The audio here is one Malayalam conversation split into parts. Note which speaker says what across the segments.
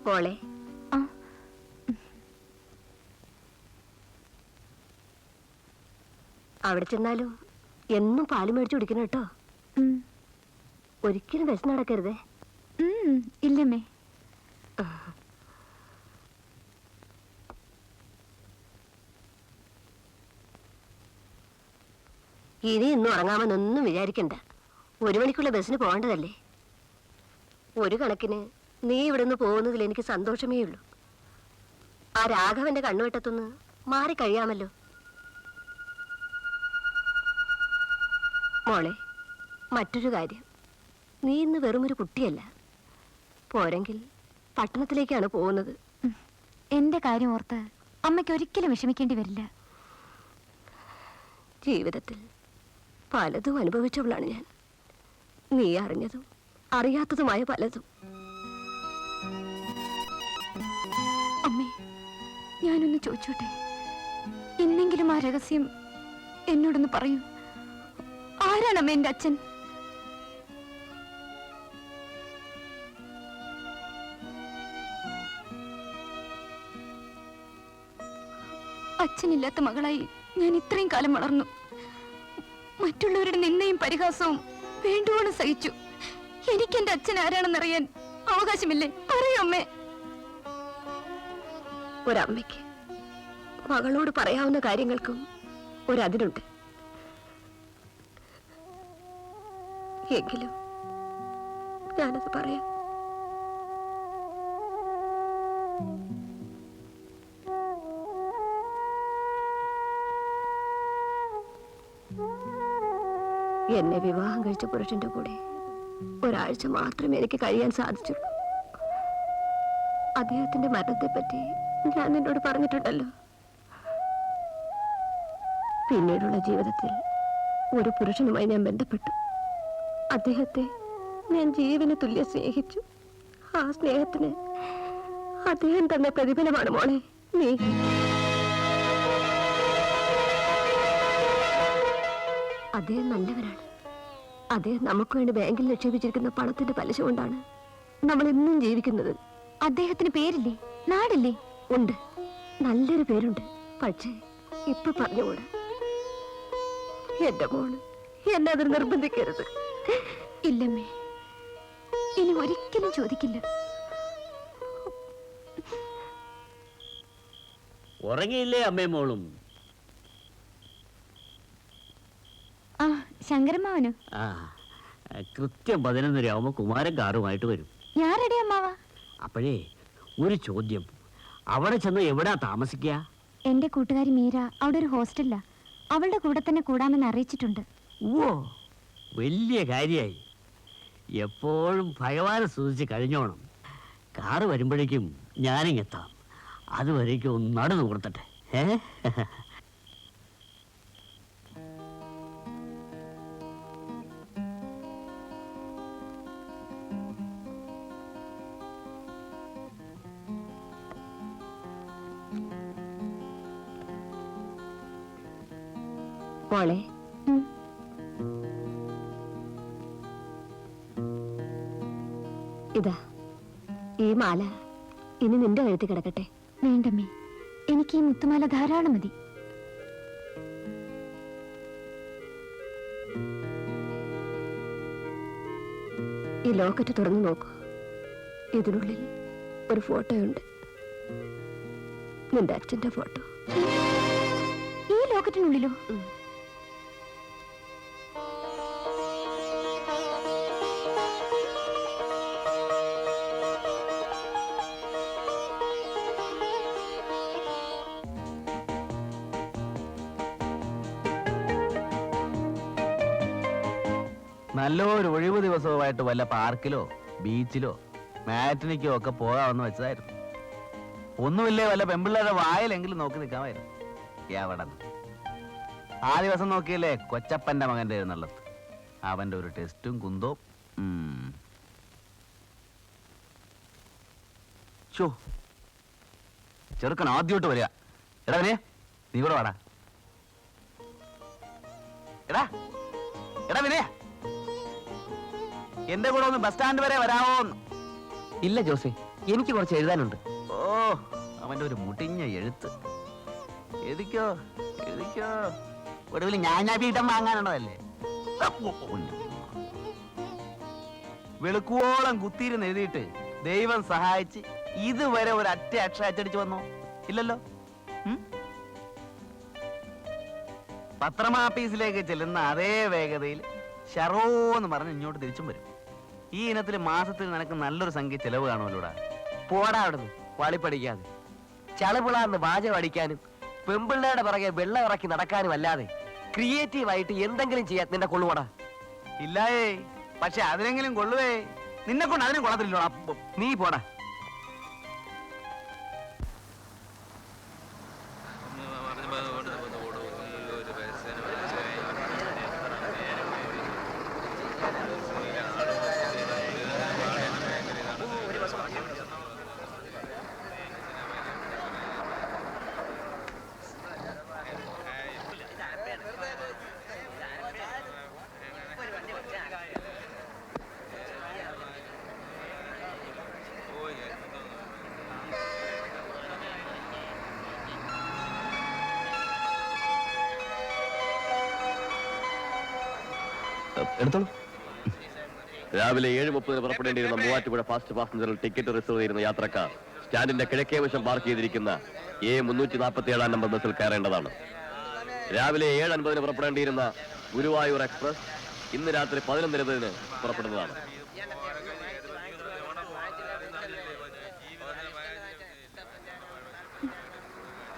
Speaker 1: മോളെ, അവിടെ ചെന്നാലും എന്നും പാല് മേടിച്ചു കുടിക്കണം കേട്ടോ. ഒരിക്കലും വിശന്ന് നടക്കരുതേ.
Speaker 2: ഇല്ലമ്മേ.
Speaker 1: ഇനി ഇന്നും ഉറങ്ങാമെന്നൊന്നും വിചാരിക്കണ്ട. 1 മണിക്കുള്ള ബസ്സിന് പോകേണ്ടതല്ലേ. ഒരു കണക്കിന് നീ ഇവിടുന്ന് പോകുന്നതിൽ എനിക്ക് സന്തോഷമേ ഉള്ളൂ. ആ രാഘവന്റെ കണ്ണുവെട്ടത്തൊന്ന് മാറിക്കഴിയാമല്ലോ. മോളെ, മറ്റൊരു കാര്യം, നീ ഇന്ന് വെറുമൊരു കുട്ടിയല്ല. പോരെങ്കിൽ പട്ടണത്തിലേക്കാണ് പോകുന്നത്.
Speaker 2: എന്റെ കാര്യം ഓർത്ത് അമ്മയ്ക്ക് ഒരിക്കലും വിഷമിക്കേണ്ടി വരില്ല.
Speaker 1: ജീവിതത്തിൽ പലതും അനുഭവിച്ചവളാണ് ഞാൻ. നീ അറിഞ്ഞതും അറിയാത്തതുമായ പലതും.
Speaker 2: അമ്മേ, ഞാനൊന്ന് ചോദിച്ചോട്ടെ? എന്നെങ്കിലും ആ രഹസ്യം എന്നോടൊന്ന് പറയൂ. ആരാണമ്മ എന്റെ അച്ഛൻ? അച്ഛനില്ലാത്ത മകളായി ഞാൻ ഇത്രയും കാലം വളർന്നു. മറ്റുള്ളവരുടെ നിന്നയും പരിഹാസവും വേണ്ടുവോളം സഹിച്ചു. എനിക്ക് എന്റെ അച്ഛൻ ആരാണെന്നറിയാൻ അവകാശമില്ലേ? പറയൂ അമ്മേ.
Speaker 1: ഒരമ്മയ്ക്ക് മകളോട് പറയാവുന്ന കാര്യങ്ങൾക്കും ഒരതിരുണ്ട്. എങ്കിലും ഞാനത് പറയാം. എന്നെ വിവാഹം കഴിച്ച പുരുഷന്റെ കൂടെ ഒരാഴ്ച മാത്രമേ എനിക്ക് കഴിയാൻ സാധിച്ചുള്ളൂ. അദ്ദേഹത്തിന്റെ മരണത്തെപ്പറ്റി ഞാൻ നിന്നോട് പറഞ്ഞിട്ടുണ്ടല്ലോ. പിന്നീടുള്ള ജീവിതത്തിൽ ഒരു പുരുഷനുമായി ഞാൻ ബന്ധപ്പെട്ടു. അദ്ദേഹത്തെ ഞാൻ ജീവന് തുല്യം സ്നേഹിച്ചു. ആ സ്നേഹത്തിന് അദ്ദേഹം തന്ന പ്രതിഫലമാണ് മോളെ നീ. അദ്ദേഹം നല്ലവരാണ്. അദ്ദേഹം നമുക്ക് വേണ്ടി ബാങ്കിൽ നിക്ഷേപിച്ചിരിക്കുന്ന പണത്തിന്റെ പലിശ കൊണ്ടാണ് നമ്മൾ ഇന്നും ജീവിക്കുന്നത്.
Speaker 2: അദ്ദേഹത്തിന് പേരില്ലേ? നാടില്ലേ?
Speaker 1: ഉണ്ട്, നല്ലൊരു പേരുണ്ട്. പക്ഷേ ഇപ്പൊ പറഞ്ഞുകൂടാ. എന്റെ മോള് എന്നെ അതിന് നിർബന്ധിക്കരുത്.
Speaker 2: ഇല്ലമ്മേ, ഇനി ഒരിക്കലും ചോദിക്കില്ല.
Speaker 3: ഉറങ്ങിയില്ലേ അമ്മേ മോളും?
Speaker 2: ആ, ശങ്കരമ്മാവനോ?
Speaker 3: ആ, കൃത്യം 11:30 ആവുമ്പോ കുമാരൻ കാറുമായിട്ട് വരും.
Speaker 2: ഞാൻ റെഡി അമ്മാവ.
Speaker 3: അപ്പോഴേ ഒരു ചോദ്യം, അവിടെ ചെന്ന് എവിടാ താമസിക്കുക?
Speaker 2: എന്റെ കൂട്ടുകാരി മീര അവിടെ ഒരു ഹോസ്റ്റലിലാ. അവളുടെ കൂടെ തന്നെ കൂടാമെന്ന് അറിയിച്ചിട്ടുണ്ട്.
Speaker 3: ഓ, വലിയ കാര്യമായി. എപ്പോഴും ഭഗവാനെ സൂചിച്ച് കഴിഞ്ഞോണം. കാറ് വരുമ്പോഴേക്കും ഞാനിങ്ങെത്താം. അതുവരേക്കും ഒന്ന് നടന്നു കൊടുത്തട്ടെ.
Speaker 1: മോളെ, ഇതാ ഈ മാല ഇനി നിന്റെ കഴുത്തിൽ കിടക്കട്ടെ.
Speaker 2: വേണ്ടമ്മേ, എനിക്ക് ഈ മുത്തുമാല ധാരാളം മതി.
Speaker 1: ഈ ലോക്കറ്റ് തുറന്നു നോക്കൂ. ഇതിനുള്ളിൽ ഒരു ഫോട്ടോയുണ്ട്, നിന്റെ അച്ഛന്റെ ഫോട്ടോ.
Speaker 2: ഈ ലോക്കറ്റിനുള്ളിലോ?
Speaker 4: നല്ലൊരു ഒഴിവ് ദിവസവുമായിട്ട് വല്ല പാർക്കിലോ ബീച്ചിലോ മാറ്റിനിക്കോ ഒക്കെ പോകാമെന്ന് വെച്ചതായിരുന്നു. ഒന്നുമില്ലേ, വല്ല പെമ്പിള്ളേരുടെ വായിലെങ്കിലും നോക്കി നിൽക്കാമായിരുന്നു. എവിടെ ആ ദിവസം നോക്കിയല്ലേ കൊച്ചപ്പന്റെ മകന്റെ എഴുന്നള്ളത്ത്. അവന്റെ ഒരു ടെസ്റ്റും കുന്തവും. ചെറുക്കൻ ആദ്യമായിട്ട് വരിക. എടാ വിനയ, നീ കൂടെ വാടാ. എടാ എടാ വിനയ, എന്റെ കൂടെ ഒന്ന് ബസ് സ്റ്റാൻഡ് വരെ വരാമോന്ന്?
Speaker 5: ഇല്ല ജോസേ, എനിക്ക് കുറച്ച് എഴുതാനുണ്ട്.
Speaker 4: ഓ, അവന്റെ ഒരു മുടിഞ്ഞ എഴുത്ത്. എഴുതിക്കോ എഴുതിക്കോ, ഒടുവിൽ ഞാൻ പീഠം വാങ്ങാനുള്ളതല്ലേ. വെളുക്കുവോളം കുത്തിയിരുന്ന് എഴുതിയിട്ട് ദൈവം സഹായിച്ച് ഇതുവരെ ഒരു അറ്റ അക്ഷരം അച്ചടിച്ചു വന്നോ? ഇല്ലല്ലോ. പത്രമാപ്പീസിലേക്ക് ചെല്ലുന്ന അതേ വേഗതയിൽ ഷറോന്ന് പറഞ്ഞ് ഇങ്ങോട്ട് തിരിച്ചും വരും. ഈ ഇനത്തിൽ മാസത്തിൽ നിനക്ക് നല്ലൊരു സംഖ്യ ചെലവ് കാണുമല്ലോടാ.
Speaker 5: പോടാ അവിടുന്ന് വാളി പഠിക്കാതെ. ചളപിളാന്ന് വാചകം അടിക്കാനും പെമ്പിള്ളയുടെ പിറകെ വെള്ളം ഇറക്കി നടക്കാനും അല്ലാതെ ക്രിയേറ്റീവായിട്ട് എന്തെങ്കിലും ചെയ്യാൻ നിന്റെ കൊള്ളുവാടാ.
Speaker 4: ഇല്ലായേ, പക്ഷെ അതിനെങ്കിലും കൊള്ളുവേ. നിന്നെ കൊണ്ട് അതിനും കൊള്ളത്തില്ലോടാ.
Speaker 5: നീ പോടാ.
Speaker 6: എടുത്തോളൂ. രാവിലെ 7:30 പുറപ്പെടേണ്ടിയിരുന്ന മൂവാറ്റുപുഴ ഫാസ്റ്റ് പാസഞ്ചറിൽ ടിക്കറ്റ് റിസർവ് ചെയ്യുന്ന യാത്രക്കാർ സ്റ്റാൻഡിന്റെ കിഴക്കേ വശം പാർക്ക് ചെയ്തിരിക്കുന്ന A347 നമ്പർ ബസ്സിൽ കയറേണ്ടതാണ്. രാവിലെ 7:50 പുറപ്പെടേണ്ടിയിരുന്ന ഗുരുവായൂർ എക്സ്പ്രസ് ഇന്ന് രാത്രി 11:20 പുറപ്പെടുന്നതാണ്.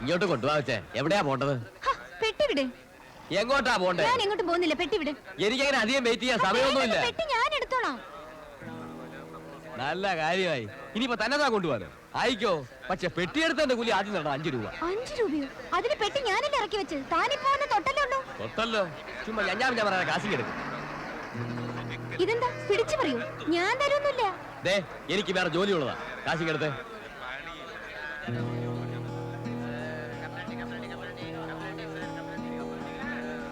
Speaker 5: ഇങ്ങോട്ട് കൊണ്ടുപോവച്ചേ. എവിടെയാ പോണ്ടത്?
Speaker 2: പെട്ടിവിടെ.
Speaker 5: എങ്ങോട്ടാ പോണ്ടേ?
Speaker 2: ഞാൻ എങ്ങോട്ടും പോകുന്നില്ല, പെട്ടിവിടെ.
Speaker 5: എനിക്കങ്ങനെ അധികം വെയിറ്റ് ചെയ്യാൻ സമയമൊന്നുമില്ല.
Speaker 2: പെട്ടി ഞാൻ എടുത്തോളാം.
Speaker 5: നല്ല കാര്യമായി. ഇനിയിപ്പോ തന്നെ കൊണ്ടുപോകാനോ? ആയിക്കോ, പക്ഷെ പെട്ടിയെടുത്തതിന്റെ കൂലി ആദ്യം തരണം 5 രൂപ.
Speaker 2: 5 രൂപയോ? അതിന് പെട്ടി ഞാനല്ലേ ഇറക്കി വെച്ചത്. താനിപ്പോ വന്ന് തൊട്ടല്ലേ ഉള്ളൂ.
Speaker 5: തൊട്ടല്ലോ, ചുമ്മാ ഞാൻ പറയാൻ കാശിങ് എടുക്കും.
Speaker 2: ഇതെന്താ പിടിച്ചു പറയൂ? ഞാൻ തരുന്നില്ല.
Speaker 5: ദേ, എനിക്ക് വേറെ ജോലിയുള്ളതാ. കാശിങ് എടുത്തേ.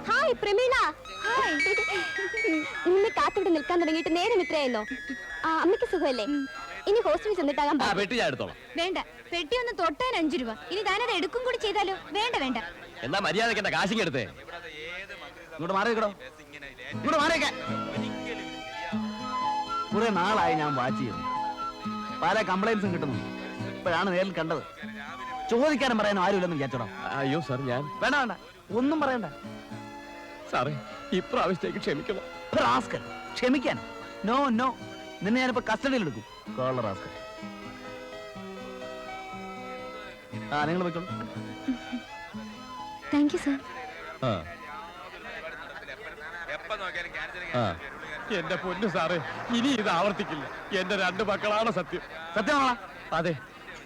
Speaker 2: ഹായ് പ്രമീള. ഹായ്. നിന്നെ കാത്തിവിടെ നിൽക്കാൻ തുടങ്ങിയിട്ട് നേരം ഇത്രയായിരുന്നോ? അമ്മയ്ക്ക് സുഖമല്ലേ? ഇനി ഹോസ്റ്റലിൽ ചെന്നിട്ടാകാൻ
Speaker 5: ആ പെട്ടി ഞാൻ എടുത്തോളാം.
Speaker 2: വേണ്ട, പെട്ടി ഒന്ന് തൊട്ടാൻ 5 രൂപ. ഇനി താനത് എടുക്കും കൂടി ചെയ്താലോ? വേണ്ട വേണ്ട.
Speaker 5: എന്നാ മര്യാദക്ക് എന്റെ കാശിങ് എടുത്തേ.
Speaker 4: ഇങ്ങോട്ട് മാറിയിക്കടോ, ഇങ്ങോട്ട് മാറിയേക്ക. കുറെ നാളായി ഞാൻ വാച്ച് ചെയ്യുന്നു, പല കംപ്ലൈൻസും കിട്ടുന്നു. ഇപ്പോഴാണ് നേരിൽ കണ്ടത്. ചോദിക്കാനും പറയാനും ആരുമില്ലെന്ന് വിചാരിച്ചോടാ.
Speaker 5: അയ്യോ സാർ, ഞാൻ
Speaker 4: വേണ്ട വേണ്ട, ഒന്നും പറയണ്ട
Speaker 5: സാറേ, ഇപ്രാവശ്യത്തേക്ക് ക്ഷമിക്കണം.
Speaker 4: റാസ്കൽ, ക്ഷമിക്കാൻ? നോ നോ, നിന്നെ ഞാനിപ്പോ കസ്റ്റഡിയിൽ എടുക്കും. റാസ്കൽ. ആ, നിങ്ങൾ പോയിക്കോളൂ.
Speaker 2: Thank you sir.
Speaker 5: എന്റെ പൊന്നു സാറേ, ഇനി ഇത് ആവർത്തിക്കില്ല. എന്റെ 2 മക്കളാണ് സത്യം.
Speaker 4: സത്യമാണോ?
Speaker 5: അതെ,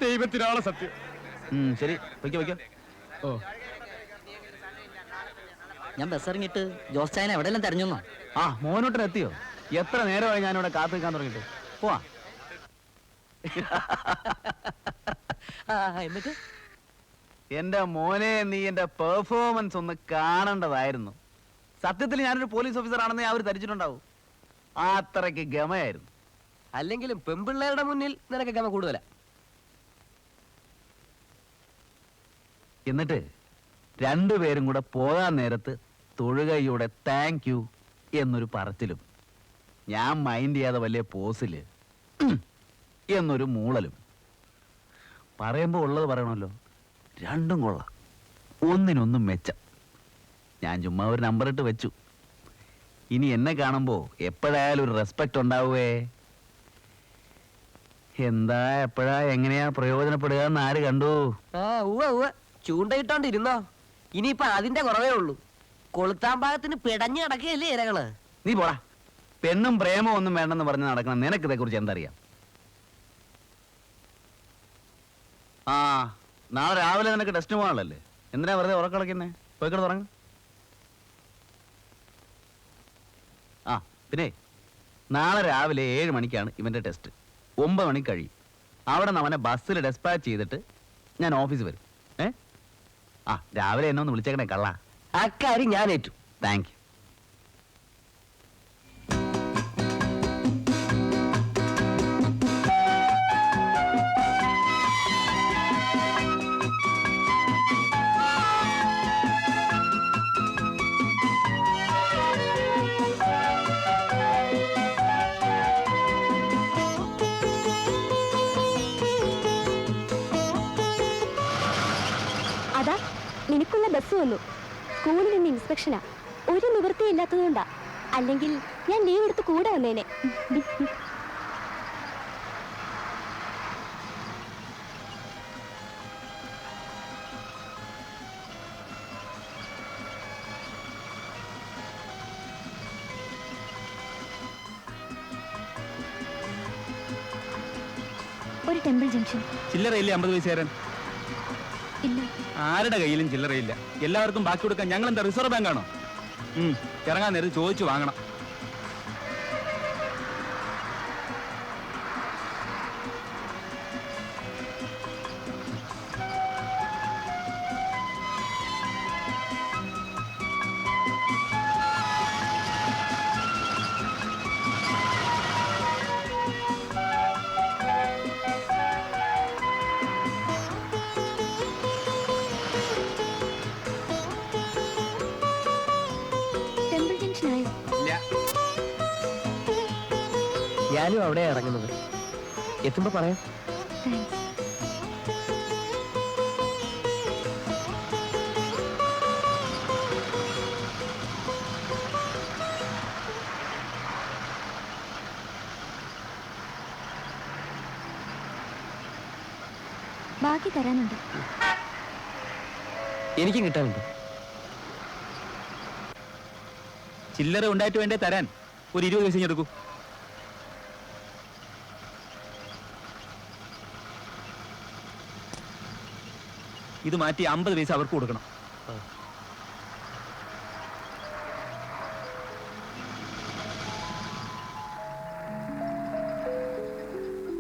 Speaker 5: ദൈവത്തിനാണ് സത്യം.
Speaker 4: ശരി, വയ്ക്കോ വയ്ക്കോ.
Speaker 5: ഓ,
Speaker 7: ഞാൻ ബസ് ഇറങ്ങിയിട്ട് ജോസ് ചായനെ എവിടെയെല്ലാം തെരഞ്ഞു.
Speaker 4: ആ, മോനോട്ടിന് എത്തിയോ? എത്ര നേരമായി ഞാനിവിടെ കാത്തു നിൽക്കാൻ തുടങ്ങിയിട്ട്. പോവാ.
Speaker 7: എന്നിട്ട്
Speaker 4: എന്റെ മോനെ, നീ എന്റെ പെർഫോമൻസ് ഒന്ന് കാണേണ്ടതായിരുന്നു. സത്യത്തിൽ ഞാനൊരു പോലീസ് ഓഫീസർ ആണെന്ന് അവർ ധരിച്ചിട്ടുണ്ടാവും. അത്രയ്ക്ക് ഗമയായിരുന്നു.
Speaker 5: അല്ലെങ്കിലും പെമ്പിള്ളേരുടെ മുന്നിൽ നിനക്ക് ഗമ കൂടുതലാ.
Speaker 4: എന്നിട്ട് രണ്ടുപേരും കൂടെ പോകാൻ നേരത്ത് തൊഴുകയോടെ താങ്ക് യു എന്നൊരു പറച്ചിലും, ഞാൻ മൈൻഡ് ചെയ്യാതെ വലിയ പോസില് എന്നൊരു മൂളലും. പറയുമ്പോൾ ഉള്ളത് പറയണമല്ലോ, രണ്ടും കൊള്ളാം, ഒന്നിനൊന്നും മെച്ചം. ഞാൻ ചുമ്മാ ഒരു നമ്പർ ഇട്ട് വെച്ചു. ഇനി എന്നെ കാണുമ്പോൾ എപ്പോഴായാലും ഒരു റെസ്പെക്റ്റ് ഉണ്ടാവുകേ. എന്താ, എപ്പോഴാ, എങ്ങനെയാ പ്രയോജനപ്പെടുക എന്ന് ആര് കണ്ടു?
Speaker 5: ചൂണ്ടയിട്ടോണ്ടിരുന്നോ? ഇനിയിപ്പൊ അതിന്റെ കുറവേ ഉള്ളൂ. കൊളുത്താൻ ഭാഗത്തിന് പിടഞ്ഞു കിടക്കുകയല്ലേ ഇരകള്.
Speaker 4: നീ പോടാ. പെണ്ണും പ്രേമവും ഒന്നും വേണ്ടെന്ന് പറഞ്ഞ് നടക്കണം. നിനക്കിതേ കുറിച്ച് എന്തറിയാം? ആ, നാളെ രാവിലെ നിനക്ക് ടെസ്റ്റ് പോകാനുള്ളല്ലേ? എന്തിനാ വെറുതെ ഉറക്കളക്കുന്നേ? പോയിക്കൂടെ തുടങ്ങ. ആ, പിന്നെ നാളെ രാവിലെ 7 മണിക്കാണ് ഇവന്റെ ടെസ്റ്റ്. 9 മണിക്ക് കഴിയും. അവിടെ നിന്ന് അവനെ ബസ്സിൽ ഡെസ്പാച്ച് ചെയ്തിട്ട് ഞാൻ ഓഫീസിൽ വരും. ആ, രാവിലെ എന്നെ ഒന്ന് വിളിച്ചേക്കണേ കള്ള.
Speaker 5: അക്കാര്യം ഞാൻ ഏറ്റു.
Speaker 4: Thank you.
Speaker 2: വന്നു. സ്കൂളിൽ നിന്ന് ഇൻസ്പെക്ഷനാ. ഒരു നിവൃത്തിയില്ലാത്തതുകൊണ്ടാ. അല്ലെങ്കിൽ ഞാൻ ലീവ് എടുത്ത് കൂടെ വന്നേനെ. ഒരു ടെമ്പിൾ ജംഗ്ഷൻ.
Speaker 8: ചില്ലറയില്ലേ 50 പൈസ
Speaker 2: ഇല്ല.
Speaker 8: ആരുടെ കയ്യിലും ചില്ലറയില്ല. എല്ലാവർക്കും ബാക്കി കൊടുക്കാൻ ഞങ്ങൾ എന്താ റിസർവ് ബാങ്ക് ആണോ? ഇറങ്ങാൻ നേരത്ത് ചോദിച്ചു വാങ്ങണം.
Speaker 2: ടെമ്പിൾ ജംഗ്ഷൻ ആയോ?
Speaker 8: ഇല്ല.
Speaker 5: ഞാനും അവിടെ ഇറങ്ങുന്നത്. എത്തുമ്പോ പറയാം.
Speaker 2: താങ്ക്സ്. ബാക്കി തരാനുണ്ട്.
Speaker 5: എനിക്കും കിട്ടാനുണ്ട്.
Speaker 8: ചില്ലറ ഉണ്ടായിട്ട് വേണ്ടേ തരാൻ. ഒരു 20 പൈസ എടുക്കൂ. ഇത് മാറ്റി 50 പൈസ അവർക്ക് കൊടുക്കണം.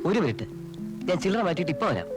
Speaker 5: ഒരു മിനിറ്റ്, ഞാൻ ചില്ലറ മാറ്റിയിട്ട് ഇപ്പൊ വരാം.